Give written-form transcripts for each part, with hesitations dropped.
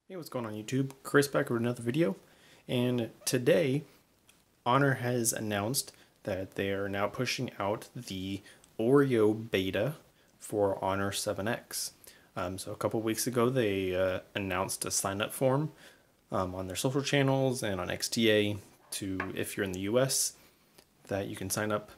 Hey, what's going on YouTube? Chris back with another video, and today Honor has announced that they are now pushing out the Oreo beta for Honor 7X. So a couple weeks ago they announced a sign-up form on their social channels and on XDA to, if you're in the US, that you can sign up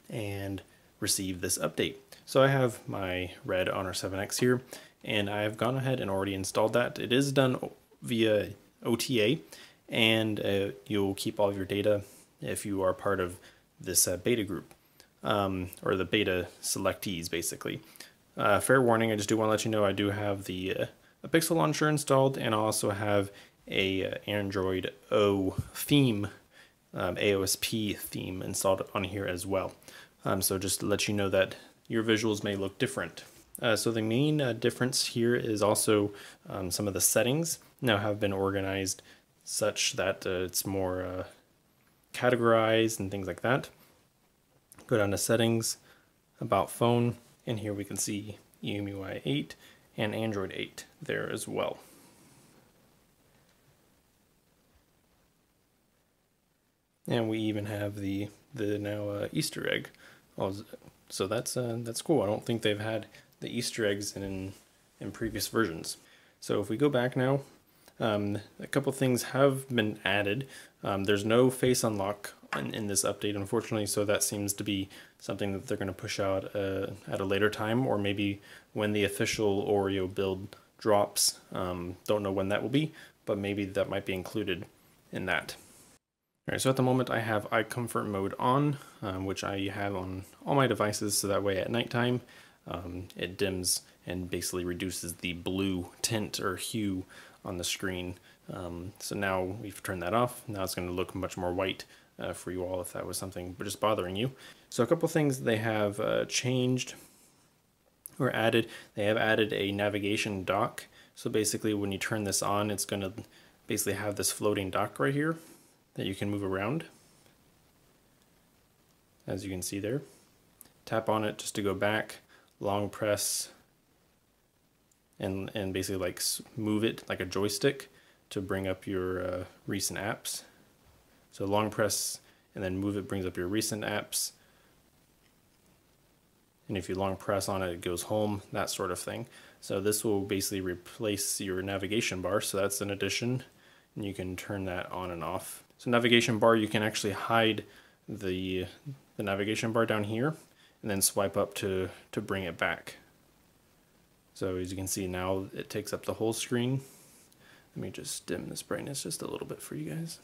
and receive this update. So I have my red Honor 7X here, and I've gone ahead and already installed that. It is done via OTA, and you'll keep all of your data if you are part of this beta group, or the beta selectees, basically. Fair warning, I just do want to let you know I do have the a Pixel launcher installed, and I also have a Android O theme, AOSP theme installed on here as well. So just to let you know that your visuals may look different. So the main difference here is also some of the settings now have been organized such that it's more categorized and things like that. Go down to settings, about phone, and here we can see EMUI 8 and Android 8 there as well. And we even have the now Easter egg. So that's cool. I don't think they've had the Easter eggs in previous versions. So if we go back now, a couple things have been added. There's no face unlock in this update, unfortunately, so that seems to be something that they're going to push out at a later time, or maybe when the official Oreo build drops. Don't know when that will be, but maybe that might be included in that. Alright, so at the moment I have eye comfort mode on, which I have on all my devices, so that way at nighttime it dims and basically reduces the blue tint or hue on the screen. So now we've turned that off. Now it's going to look much more white for you all if that was something just bothering you. So a couple things they have changed or added. They have added a navigation dock. So basically when you turn this on, it's going to basically have this floating dock right here that you can move around, as you can see there. Tap on it just to go back, long press, and basically like move it like a joystick to bring up your recent apps. So long press and then move it brings up your recent apps. And if you long press on it, it goes home, that sort of thing. So this will basically replace your navigation bar, so that's an addition, and you can turn that on and off. So navigation bar, you can actually hide the navigation bar down here and then swipe up to bring it back. So as you can see now, it takes up the whole screen. Let me just dim this brightness just a little bit for you guys.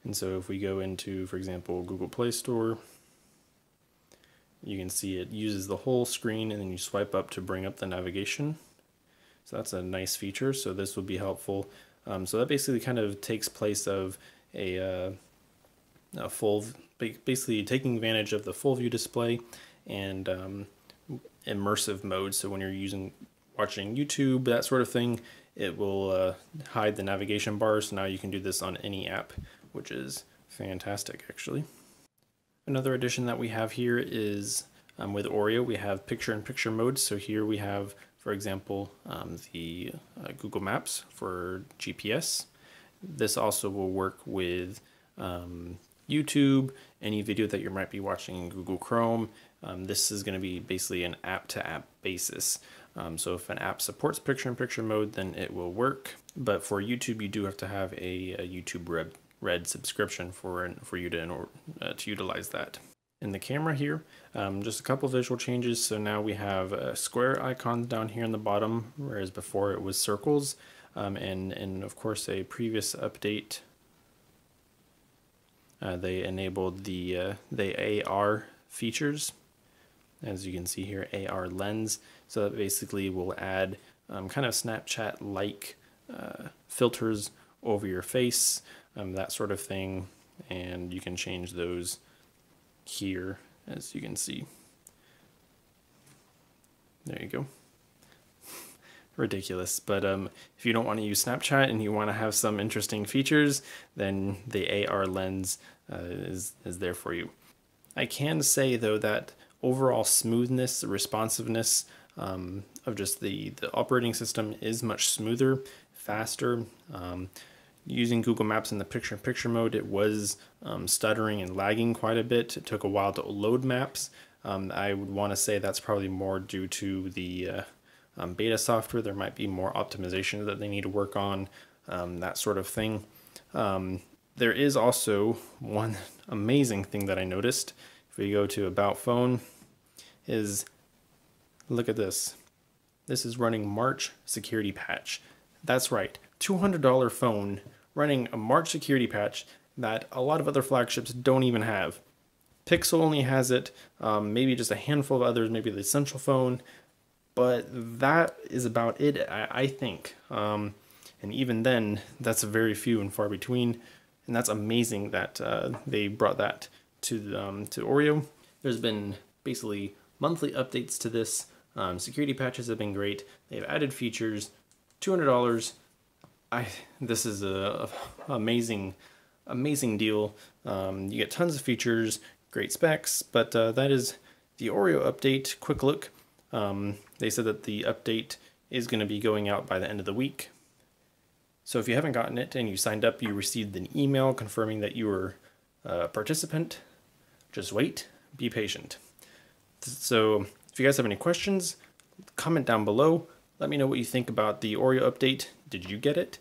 And so if we go into, for example, Google Play Store, you can see it uses the whole screen, and then you swipe up to bring up the navigation. So that's a nice feature, so this would be helpful. So that basically kind of takes place of a full, basically taking advantage of the full view display and immersive mode. So when you're watching YouTube, that sort of thing, it will hide the navigation bar. So now you can do this on any app, which is fantastic actually. Another addition that we have here is with Oreo, we have picture-in-picture mode. So here we have, for example, the Google Maps for GPS. This also will work with YouTube, any video that you might be watching in Google Chrome. This is going to be basically an app-to-app basis. So if an app supports picture-in-picture mode, then it will work. But for YouTube, you do have to have a YouTube Red subscription for you to utilize that. In the camera here, just a couple visual changes. So now we have square icons down here in the bottom, whereas before it was circles. And of course a previous update, they enabled the AR features. As you can see here, AR lens. So that basically will add kind of Snapchat-like filters over your face, that sort of thing. And you can change those here, as you can see. There you go. Ridiculous, but if you don't want to use Snapchat and you want to have some interesting features, then the AR lens is there for you. I can say though that overall smoothness, responsiveness of just the operating system is much smoother, faster. Using Google Maps in the picture-in-picture mode, it was stuttering and lagging quite a bit. It took a while to load maps. I would want to say that's probably more due to the beta software. There might be more optimization that they need to work on, that sort of thing. There is also one amazing thing that I noticed. If we go to About Phone, is look at this. This is running March security patch. That's right, $200 phone running a March security patch that a lot of other flagships don't even have. Pixel only has it, maybe just a handful of others, maybe the Essential phone, but that is about it, I think. And even then, that's very few and far between, and that's amazing that they brought that to Oreo. There's been basically monthly updates to this. Security patches have been great. They've added features. $200. This is a amazing deal. You get tons of features, great specs, but that is the Oreo update. Quick look. They said that the update is going to be going out by the end of the week. So if you haven't gotten it and you signed up, you received an email confirming that you were a participant. Just wait, be patient. So if you guys have any questions, comment down below. Let me know what you think about the Oreo update. Did you get it?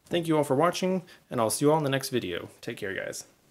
Thank you all for watching, and I'll see you all in the next video. Take care, guys.